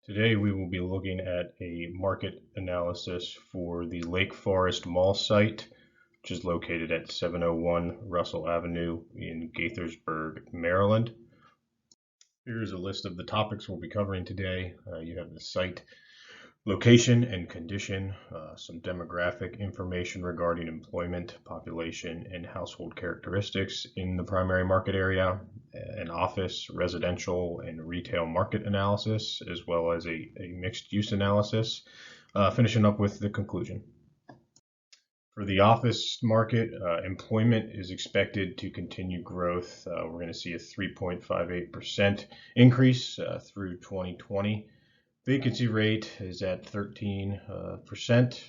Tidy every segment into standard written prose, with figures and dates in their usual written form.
Today we will be looking at a market analysis for the Lake Forest Mall site, which is located at 701 Russell Avenue in Gaithersburg, Maryland. Here is a list of the topics we'll be covering today. You have the site location and condition, some demographic information regarding employment, population, and household characteristics in the primary market area, an office, residential, and retail market analysis, as well as a mixed use analysis, finishing up with the conclusion. For the office market, employment is expected to continue growth. We're going to see a 3.58% increase through 2020. Vacancy rate is at 13%.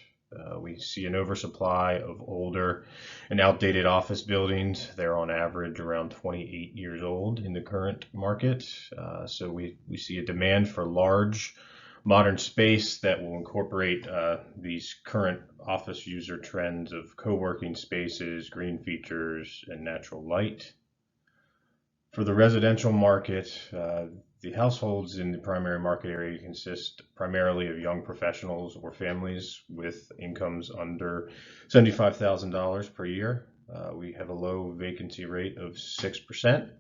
We see an oversupply of older and outdated office buildings. They're on average around 28 years old in the current market. So we see a demand for large modern space that will incorporate these current office user trends of co-working spaces, green features, and natural light. For the residential market, the households in the primary market area consist primarily of young professionals or families with incomes under $75,000 per year. We have a low vacancy rate of 6%.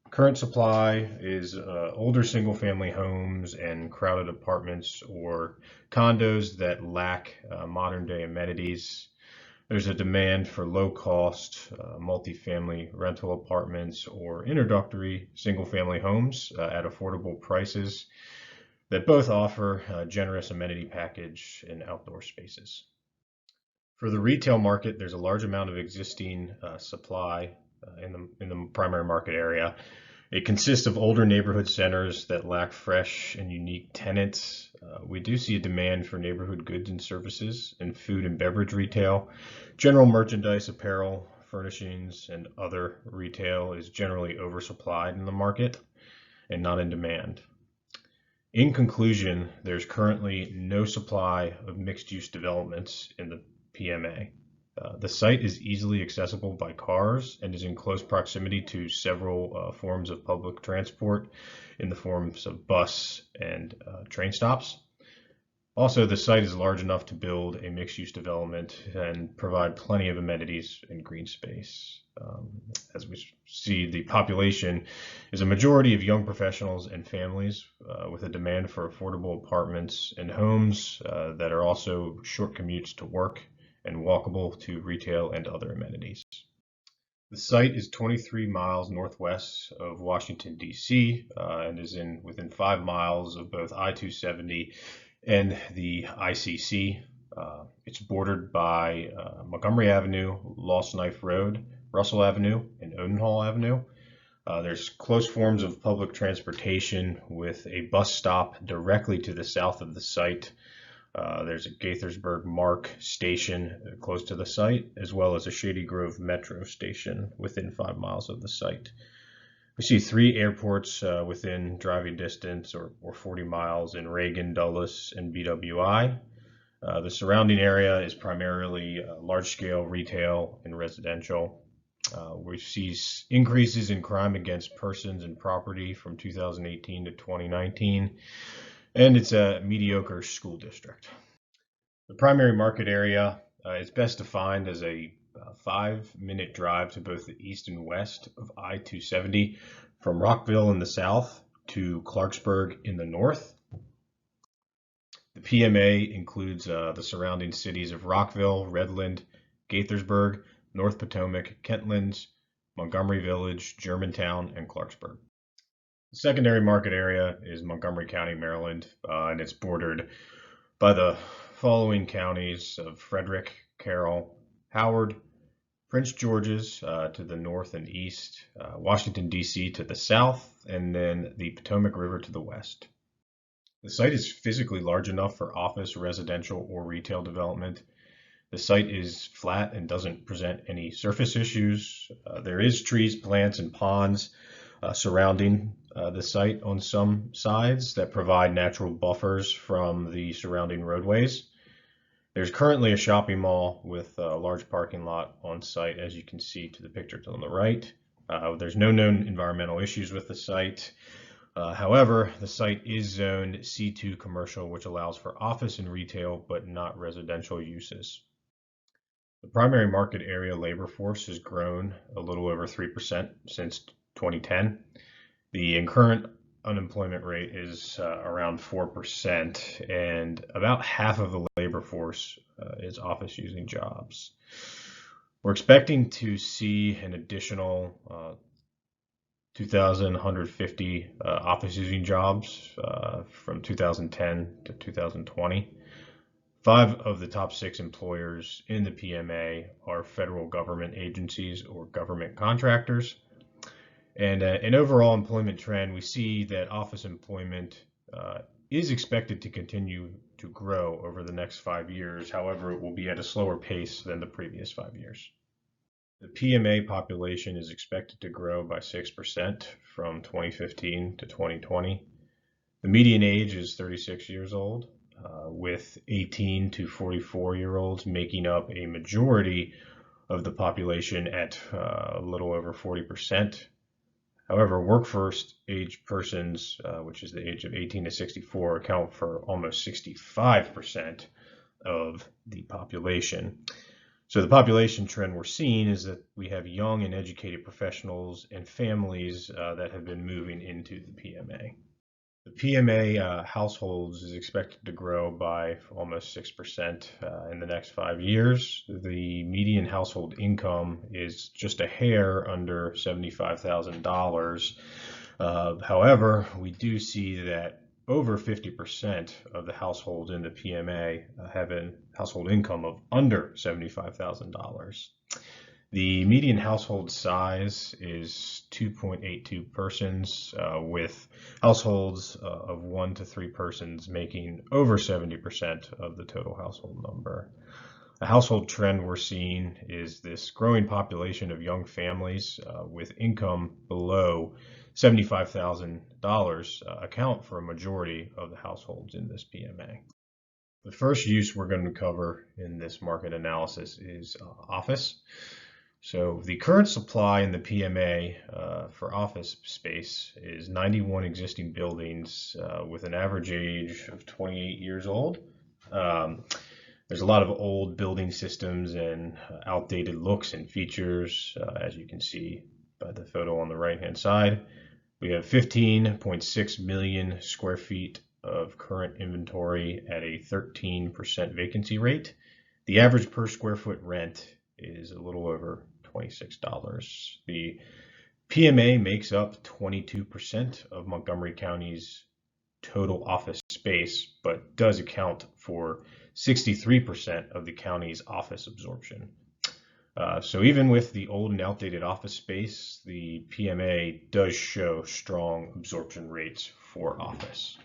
Current supply is older single-family homes and crowded apartments or condos that lack modern-day amenities. There's a demand for low-cost multifamily rental apartments or introductory single-family homes at affordable prices that both offer a generous amenity package and outdoor spaces. For the retail market, there's a large amount of existing supply in the primary market area. It consists of older neighborhood centers that lack fresh and unique tenants. We do see a demand for neighborhood goods and services and food and beverage retail. General merchandise, apparel, furnishings, and other retail is generally oversupplied in the market and not in demand. In conclusion, there's currently no supply of mixed-use developments in the PMA. The site is easily accessible by cars and is in close proximity to several forms of public transport in the forms of bus and train stops. Also, the site is large enough to build a mixed-use development and provide plenty of amenities and green space. As we see, the population is a majority of young professionals and families with a demand for affordable apartments and homes that are also short commutes to work and walkable to retail and other amenities. The site is 23 miles northwest of Washington, D.C., and is within 5 miles of both I-270 and the ICC. It's bordered by Montgomery Avenue, Lost Knife Road, Russell Avenue, and Odenhall Avenue. There's close forms of public transportation with a bus stop directly to the south of the site. There's a Gaithersburg MARC station close to the site, as well as a Shady Grove Metro station within 5 miles of the site. We see 3 airports within driving distance or 40 miles in Reagan, Dulles, and BWI. The surrounding area is primarily large-scale retail and residential. We see increases in crime against persons and property from 2018 to 2019. And it's a mediocre school district. The primary market area is best defined as a 5-minute drive to both the east and west of I-270 from Rockville in the south to Clarksburg in the north. The PMA includes the surrounding cities of Rockville, Redland, Gaithersburg, North Potomac, Kentlands, Montgomery Village, Germantown, and Clarksburg. The secondary market area is Montgomery County, Maryland, and it's bordered by the following counties of Frederick, Carroll, Howard, Prince George's to the north and east, Washington, D.C. to the south, and then the Potomac River to the west. The site is physically large enough for office, residential, or retail development. The site is flat and doesn't present any surface issues. There is trees, plants, and ponds surrounding the site on some sides that provide natural buffers from the surrounding roadways. There's currently a shopping mall with a large parking lot on site, as you can see to the picture on the right. There's no known environmental issues with the site. However, the site is zoned C2 commercial, which allows for office and retail, but not residential uses. The primary market area labor force has grown a little over 3% since 2010. The current unemployment rate is around 4%, and about half of the labor force is office using jobs. We're expecting to see an additional 2,150 office using jobs from 2010 to 2020. 5 of the top 6 employers in the PMA are federal government agencies or government contractors. And an overall employment trend, we see that office employment is expected to continue to grow over the next 5 years. However, it will be at a slower pace than the previous 5 years. The PMA population is expected to grow by 6% from 2015 to 2020. The median age is 36 years old, with 18 to 44-year-olds making up a majority of the population at a little over 40%. However, workforce age persons, which is the age of 18 to 64, account for almost 65% of the population. So the population trend we're seeing is that we have young and educated professionals and families that have been moving into the PMA. The PMA households is expected to grow by almost 6% in the next 5 years. The median household income is just a hair under $75,000. However, we do see that over 50% of the households in the PMA have a household income of under $75,000. The median household size is 2.82 persons, with households of 1 to 3 persons making over 70% of the total household number. A household trend we're seeing is this growing population of young families with income below $75,000 account for a majority of the households in this PMA. The first use we're going to cover in this market analysis is office. So the current supply in the PMA for office space is 91 existing buildings with an average age of 28 years old. There's a lot of old building systems and outdated looks and features, as you can see by the photo on the right-hand side. We have 15.6 million square feet of current inventory at a 13% vacancy rate. The average per square foot rent is a little over $26. The PMA makes up 22% of Montgomery County's total office space, but does account for 63% of the county's office absorption. So even with the old and outdated office space, the PMA does show strong absorption rates for office.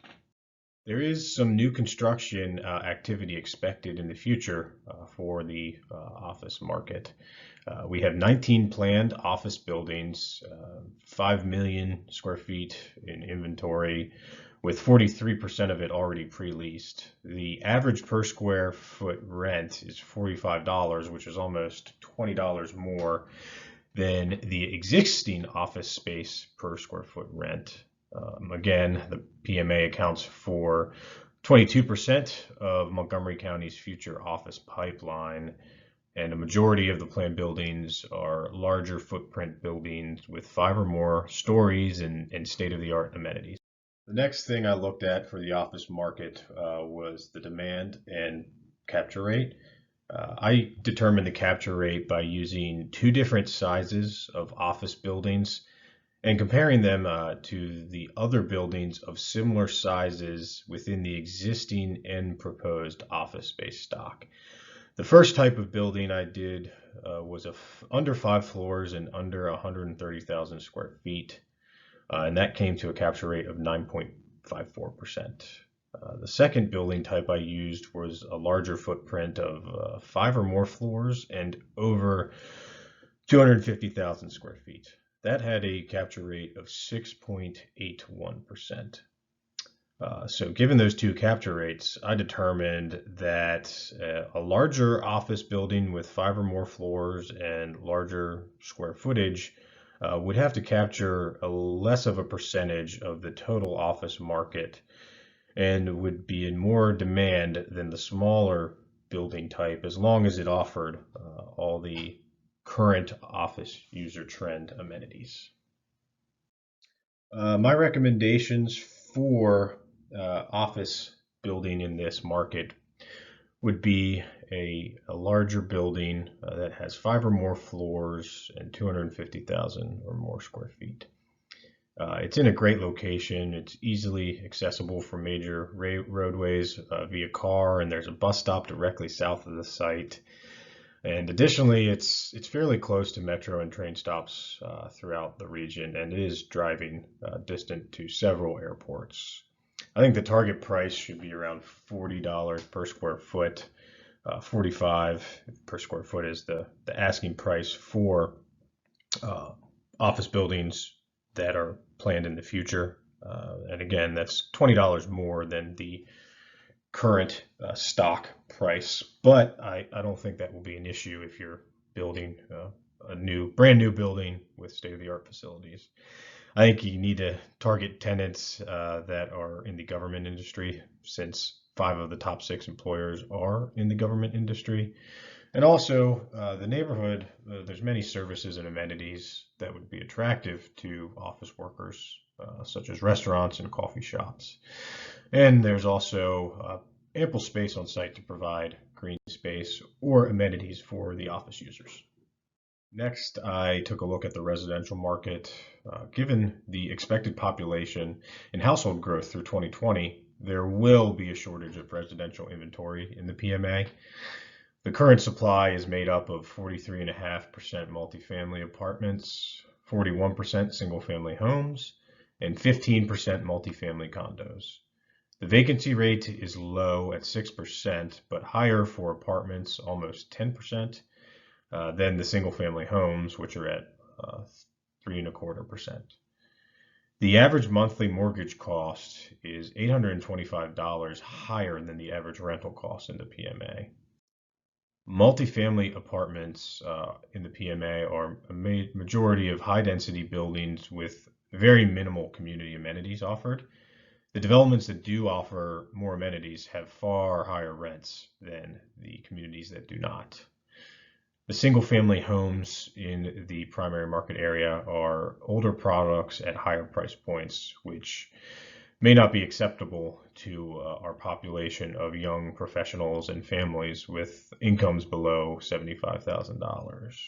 There is some new construction activity expected in the future for the office market. We have 19 planned office buildings, 5 million square feet in inventory, with 43% of it already pre-leased. The average per square foot rent is $45, which is almost $20 more than the existing office space per square foot rent. Again, the PMA accounts for 22% of Montgomery County's future office pipeline, and a majority of the planned buildings are larger footprint buildings with 5 or more stories and state-of-the-art amenities. The next thing I looked at for the office market was the demand and capture rate. I determined the capture rate by using 2 different sizes of office buildings and comparing them to the other buildings of similar sizes within the existing and proposed office space stock. The first type of building I did was under 5 floors and under 130,000 square feet. And that came to a capture rate of 9.54%. The second building type I used was a larger footprint of 5 or more floors and over 250,000 square feet. That had a capture rate of 6.81%. So given those 2 capture rates, I determined that a larger office building with 5 or more floors and larger square footage would have to capture a less of a percentage of the total office market and would be in more demand than the smaller building type as long as it offered all the current office user trend amenities. My recommendations for office building in this market would be a larger building that has 5 or more floors and 250,000 or more square feet. It's in a great location. It's easily accessible from major roadways via car, and there's a bus stop directly south of the site. And additionally, it's fairly close to metro and train stops throughout the region, and it is driving distant to several airports. I think the target price should be around $40 per square foot. 45 per square foot is the asking price for office buildings that are planned in the future. And again, that's $20 more than the current stock price, but I don't think that will be an issue if you're building a brand new building with state-of-the-art facilities. I think you need to target tenants that are in the government industry, since 5 of the top 6 employers are in the government industry. And also the neighborhood, there's many services and amenities that would be attractive to office workers, such as restaurants and coffee shops. And there's also ample space on site to provide green space or amenities for the office users. Next, I took a look at the residential market. Given the expected population and household growth through 2020, there will be a shortage of residential inventory in the PMA. The current supply is made up of 43.5% multifamily apartments, 41% single-family homes, and 15% multifamily condos. The vacancy rate is low at 6%, but higher for apartments, almost 10%, than the single-family homes, which are at 3.25%. The average monthly mortgage cost is $825 higher than the average rental cost in the PMA. Multifamily apartments in the PMA are a majority of high-density buildings with very minimal community amenities offered. The developments that do offer more amenities have far higher rents than the communities that do not. The single-family homes in the primary market area are older products at higher price points, which may not be acceptable to our population of young professionals and families with incomes below $75,000.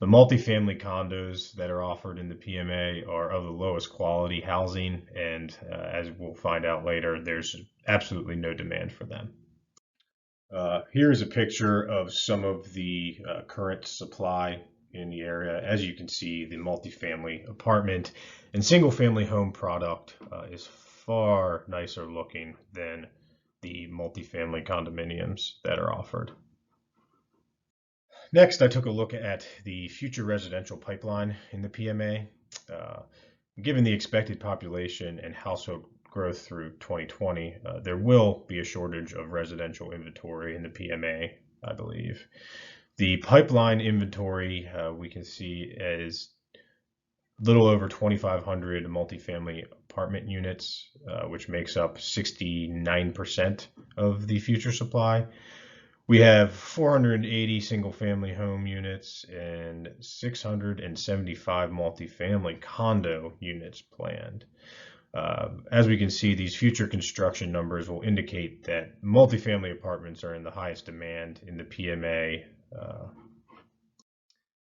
The multifamily condos that are offered in the PMA are of the lowest quality housing, and as we'll find out later, there's absolutely no demand for them. Here's a picture of some of the current supply in the area. As you can see, the multifamily apartment and single-family home product is far nicer looking than the multifamily condominiums that are offered. Next, I took a look at the future residential pipeline in the PMA. Given the expected population and household growth through 2020, there will be a shortage of residential inventory in the PMA, I believe. The pipeline inventory we can see is a little over 2,500 multifamily apartment units, which makes up 69% of the future supply. We have 480 single-family home units and 675 multifamily condo units planned. As we can see, these future construction numbers will indicate that multifamily apartments are in the highest demand in the PMA.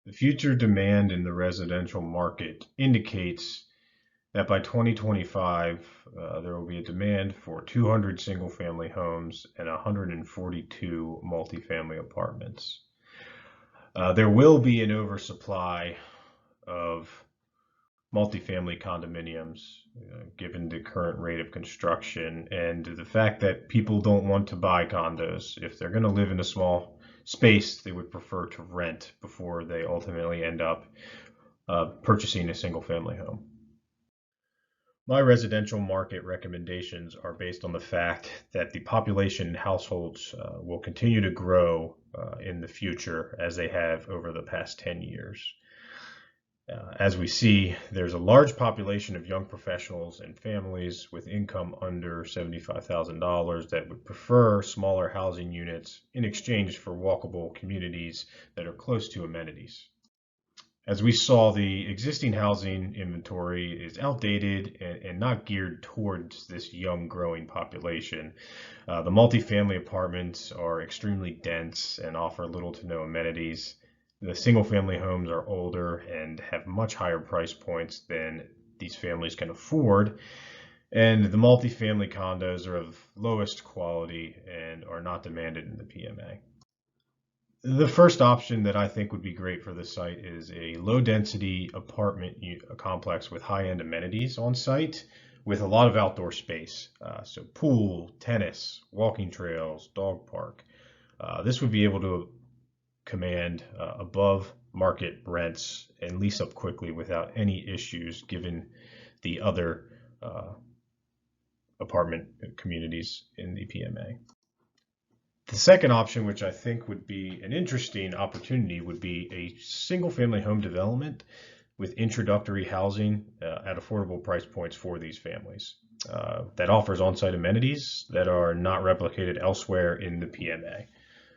The future demand in the residential market indicates that by 2025, there will be a demand for 200 single-family homes and 142 multifamily apartments. There will be an oversupply of multifamily condominiums, given the current rate of construction and the fact that people don't want to buy condos. If they're going to live in a small space, they would prefer to rent before they ultimately end up purchasing a single-family home. My residential market recommendations are based on the fact that the population and households will continue to grow in the future as they have over the past 10 years. As we see, there's a large population of young professionals and families with income under $75,000 that would prefer smaller housing units in exchange for walkable communities that are close to amenities. As we saw, the existing housing inventory is outdated and not geared towards this young growing population. The multifamily apartments are extremely dense and offer little to no amenities. The single family homes are older and have much higher price points than these families can afford. And the multifamily condos are of lowest quality and are not demanded in the PMA. The first option that I think would be great for this site is a low density apartment complex with high-end amenities on site with a lot of outdoor space. So pool, tennis, walking trails, dog park. This would be able to command above market rents and lease up quickly without any issues given the other apartment communities in the PMA. The second option, which I think would be an interesting opportunity, would be a single family home development with introductory housing at affordable price points for these families that offers on-site amenities that are not replicated elsewhere in the PMA.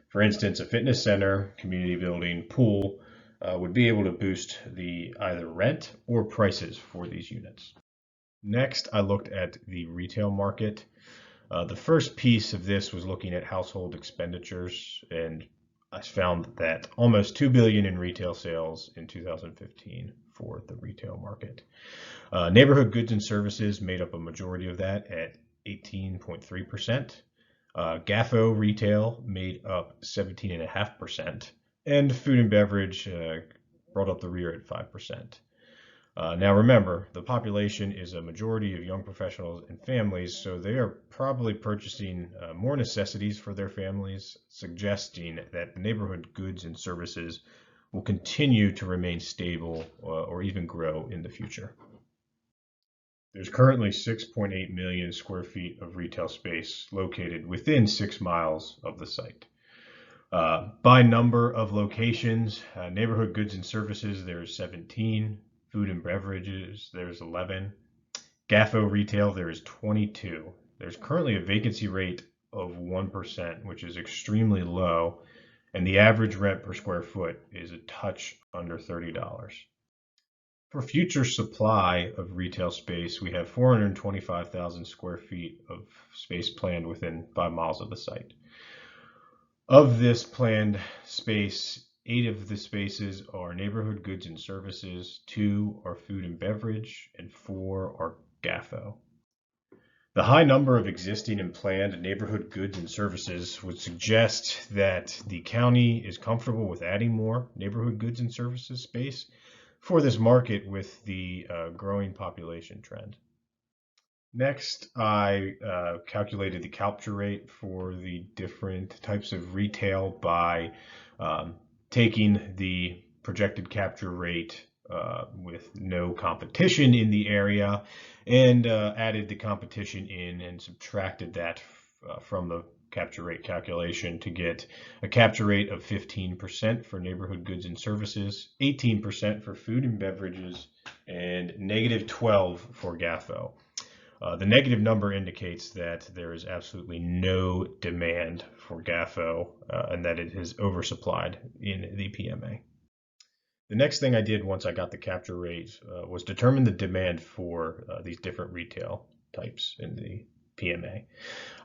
For instance, a fitness center, community building, pool would be able to boost the either rent or prices for these units. Next, I looked at the retail market. The first piece of this was looking at household expenditures, and I found that almost $2 billion in retail sales in 2015 for the retail market. Neighborhood goods and services made up a majority of that at 18.3%. GAFO retail made up 17.5%, and food and beverage brought up the rear at 5%. Now remember, the population is a majority of young professionals and families, so they are probably purchasing more necessities for their families, suggesting that the neighborhood goods and services will continue to remain stable or even grow in the future. There's currently 6.8 million square feet of retail space located within 6 miles of the site. By number of locations, neighborhood goods and services, there's 17. Food and beverages, there's 11. GAFO retail, there is 22. There's currently a vacancy rate of 1%, which is extremely low, and the average rent per square foot is a touch under $30. For future supply of retail space, we have 425,000 square feet of space planned within 5 miles of the site. Of this planned space, 8 of the spaces are neighborhood goods and services, 2 are food and beverage, and 4 are GAFO. The high number of existing and planned neighborhood goods and services would suggest that the county is comfortable with adding more neighborhood goods and services space for this market with the growing population trend. Next, I calculated the capture rate for the different types of retail by taking the projected capture rate with no competition in the area and added the competition in and subtracted that from the capture rate calculation to get a capture rate of 15% for neighborhood goods and services, 18% for food and beverages, and -12 for GAFO. The negative number indicates that there is absolutely no demand for GAFO and that it is oversupplied in the PMA. The next thing I did once I got the capture rate was determine the demand for these different retail types in the PMA.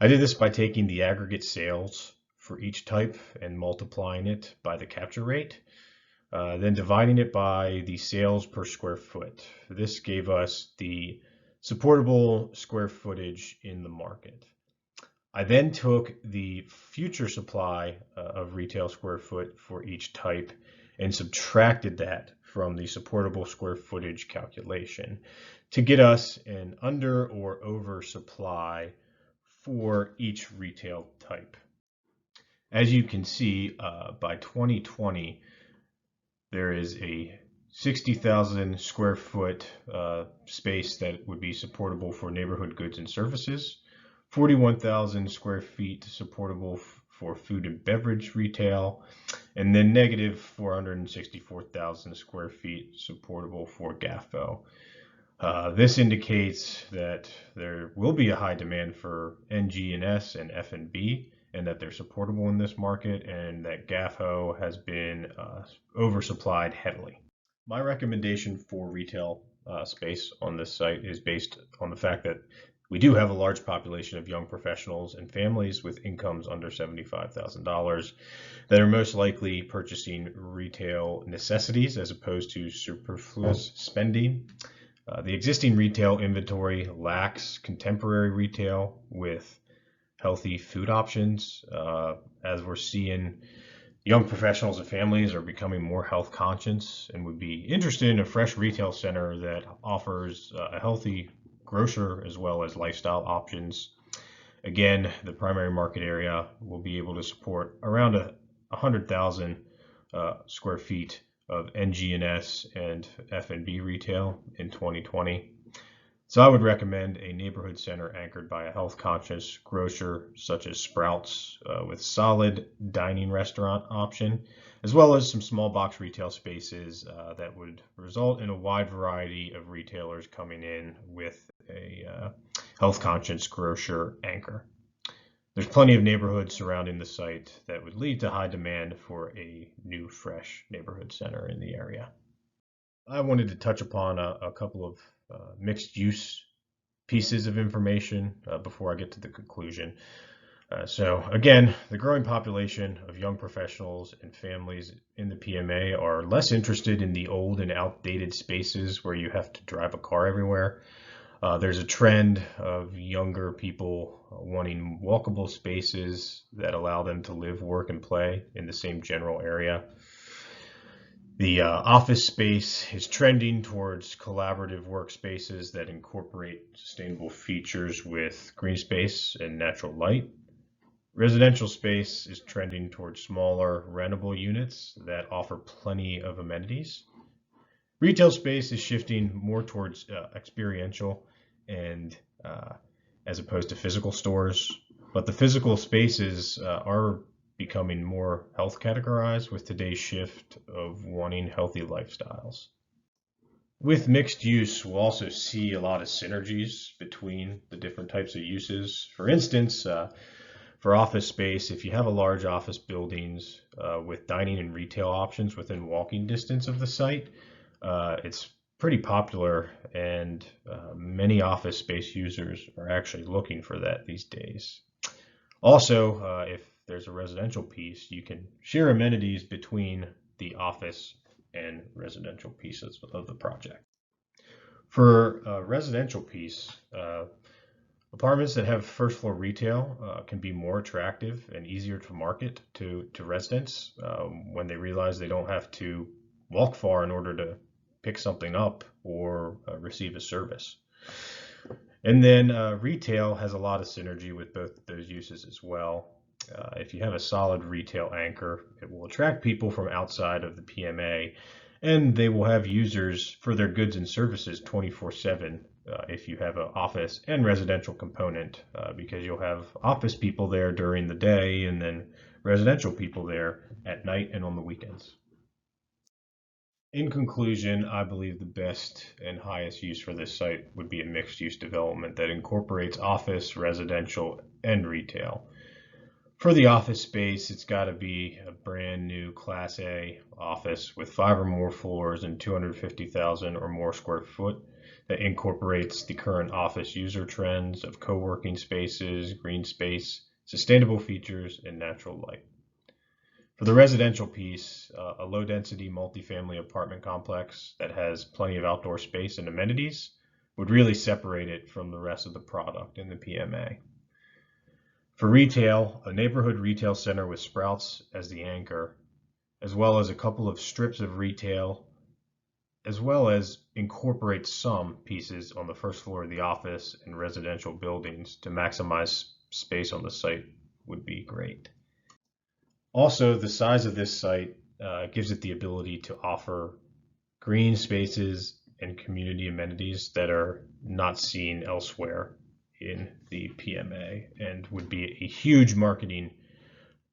I did this by taking the aggregate sales for each type and multiplying it by the capture rate, then dividing it by the sales per square foot. This gave us the supportable square footage in the market. I then took the future supply of retail square foot for each type and subtracted that from the supportable square footage calculation to get us an under or over supply for each retail type. As you can see, by 2020, there is a 60,000 square foot space that would be supportable for neighborhood goods and services, 41,000 square feet supportable for food and beverage retail, and then negative 464,000 square feet supportable for GAFO. This indicates that there will be a high demand for NG&S and F&B, and that they're supportable in this market, and that GAFO has been oversupplied heavily. My recommendation for retail space on this site is based on the fact that we do have a large population of young professionals and families with incomes under $75,000 that are most likely purchasing retail necessities as opposed to superfluous spending. The existing retail inventory lacks contemporary retail with healthy food options. As we're seeing, young professionals and families are becoming more health conscious and would be interested in a fresh retail center that offers a healthy grocer as well as lifestyle options. Again, the primary market area will be able to support around 100,000 square feet of NG&S and F&B retail in 2020. So I would recommend a neighborhood center anchored by a health-conscious grocer such as Sprouts with solid dining restaurant option, as well as some small box retail spaces that would result in a wide variety of retailers coming in with a health-conscious grocer anchor. There's plenty of neighborhoods surrounding the site that would lead to high demand for a new, fresh neighborhood center in the area. I wanted to touch upon a couple of mixed use pieces of information before I get to the conclusion. So again, the growing population of young professionals and families in the PMA are less interested in the old and outdated spaces where you have to drive a car everywhere. There's a trend of younger people wanting walkable spaces that allow them to live, work, and play in the same general area. The office space is trending towards collaborative workspaces that incorporate sustainable features with green space and natural light. Residential space is trending towards smaller rentable units that offer plenty of amenities. Retail space is shifting more towards experiential and as opposed to physical stores, but the physical spaces are becoming more health categorized with today's shift of wanting healthy lifestyles. With mixed use, we'll also see a lot of synergies between the different types of uses. For instance, for office space, if you have a large office buildings with dining and retail options within walking distance of the site, it's pretty popular, and many office space users are actually looking for that these days. Also, if there's a residential piece, you can share amenities between the office and residential pieces of the project. For a residential piece, apartments that have first floor retail can be more attractive and easier to market to residents when they realize they don't have to walk far in order to pick something up or receive a service. And then retail has a lot of synergy with both of those uses as well. If you have a solid retail anchor, it will attract people from outside of the PMA, and they will have users for their goods and services 24/7 if you have an office and residential component, because you'll have office people there during the day and then residential people there at night and on the weekends. In conclusion, I believe the best and highest use for this site would be a mixed-use development that incorporates office, residential, and retail. For the office space, it's got to be a brand new Class A office with 5 or more floors and 250,000 or more square foot that incorporates the current office user trends of co-working spaces, green space, sustainable features, and natural light. For the residential piece, a low-density multifamily apartment complex that has plenty of outdoor space and amenities would really separate it from the rest of the product in the PMA. For retail, a neighborhood retail center with Sprouts as the anchor, as well as a couple of strips of retail, as well as incorporate some pieces on the first floor of the office and residential buildings to maximize space on the site would be great. Also, the size of this site gives it the ability to offer green spaces and community amenities that are not seen elsewhere in the PMA, and would be a huge marketing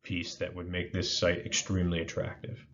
piece that would make this site extremely attractive.